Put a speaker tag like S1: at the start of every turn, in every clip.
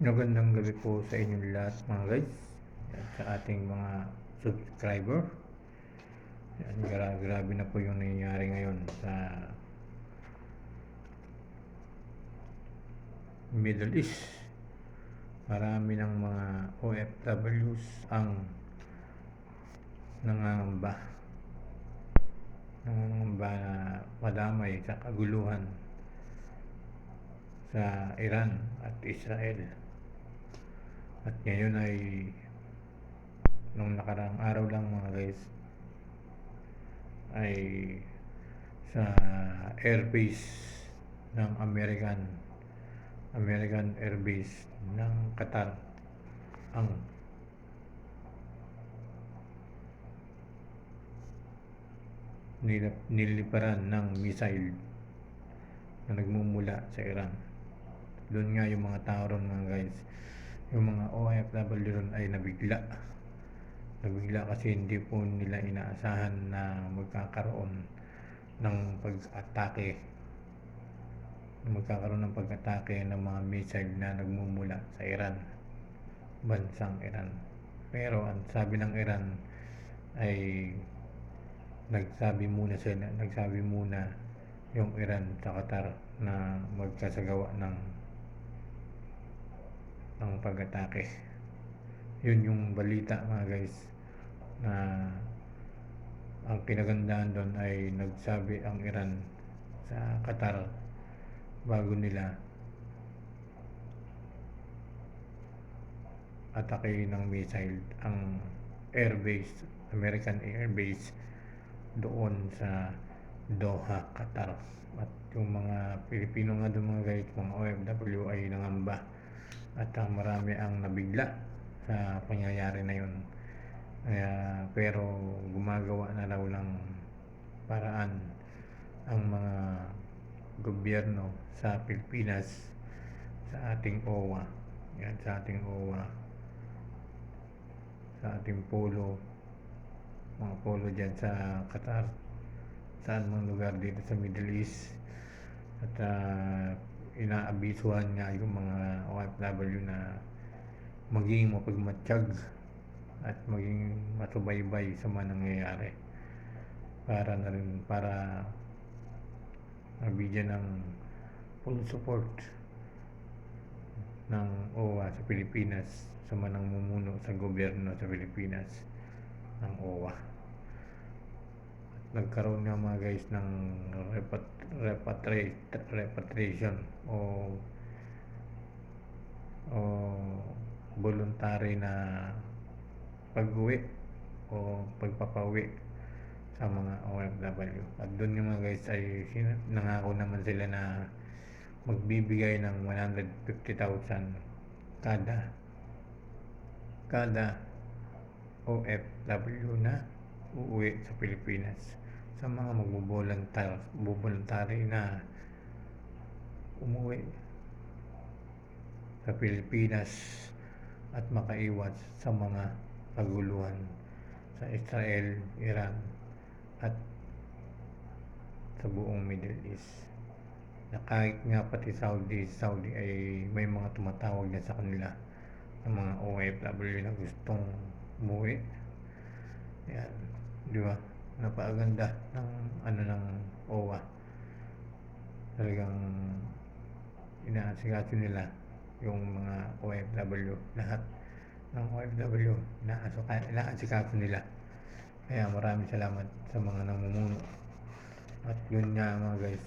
S1: Magandang gabi po sa inyong lahat mga guys at sa ating mga subscriber. Yan, grabe na po yung nangyayari ngayon sa Middle East. Marami ng mga OFWs ang nangangamba na madamay sa kaguluhan sa Iran at Israel. At ngayon ay nung nakaraang araw lang mga guys ay sa airbase ng American Airbase ng Qatar ang niliparan ng missile na nagmumula sa Iran. Doon nga yung mga tao ron mga guys, yung mga OFW ron ay nabigla kasi hindi po nila inaasahan na magkakaroon ng pag-atake ng mga missile na nagmumula sa Iran, bansang Iran. Pero ang sabi ng Iran ay nagsabi muna yung Iran sa Qatar na magkasagawa ng pag-atake. Yun yung balita mga guys, na ang kinagandaan doon ay nagsabi ang Iran sa Qatar bago nila atake ng missile ang American Airbase doon sa Doha, Qatar. At yung mga Pilipino nga doon mga guys, mga OFW ay nangamba at marami ang nabigla sa pangyayari na yun. Pero gumagawa na raw ng paraan ang mga gobyerno sa Pilipinas, sa ating OWA, sa ating mga polo dyan sa Qatar, saan mang lugar dito sa Middle East. At inaabisuhan nga yung mga OFW na maging mapagmatsyag at maging masubaybay sa mga nangyayari para mabigyan ng full support ng OWA sa Pilipinas, sa mga namumuno sa gobyerno sa Pilipinas ng OWA. At nagkaroon nga mga guys ng repatriation o voluntary na pag-uwi o pagpapauwi sa mga OFW. At doon yung mga guys ay nangako naman sila na magbibigay ng 150,000 kada OFW na uuwi sa Pilipinas, sa mga magbo-voluntary na umuwi sa Pilipinas at makaiwas sa mga kaguluhan sa Israel, Iran at sa buong Middle East. Na kahit nga pati Saudi ay may mga tumatawag na sa kanila ng mga OFW na gustong umuwi. Yan, di ba? Napakaganda ng OWA. Talagang inaasikaso nila yung mga OFW, lahat ng OFW inaasikaso nila. Kaya maraming salamat sa mga namumuno. At yun nga mga guys,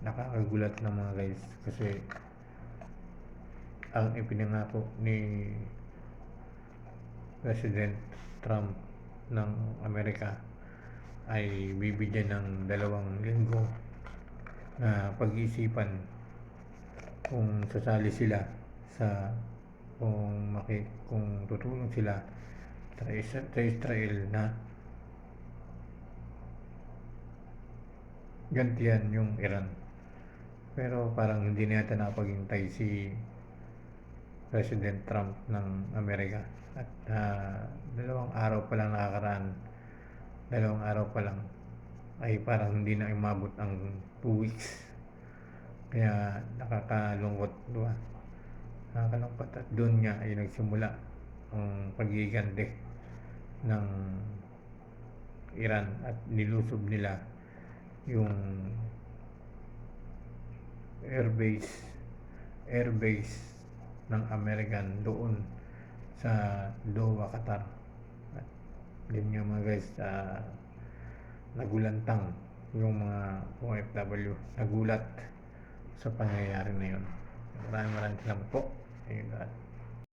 S1: nakakagulat na mga guys, kasi ang ipinangako ni President Trump ng Amerika ay bibigyan ng 2 linggo na pag-iisipan kung sasali sila kung tutulong sila sa Israel na gantihan yung Iran. Pero parang hindi na yata napaghintay si President Trump ng Amerika. At 2 araw pa lang nakakaraan, 2 araw pa lang ay parang hindi na umabot ang 2 weeks. Kaya nakakalungkot, diba? Nakakalungkot at doon nga ay nagsimula ang pagigante ng Iran at nilusob nila yung airbase airbase ng American doon sa Doha, Qatar. At yun nga mga guys, nagulantang yung mga OFW, nagulat sa pangyayari na yun. Maraming salamat po. Ayun,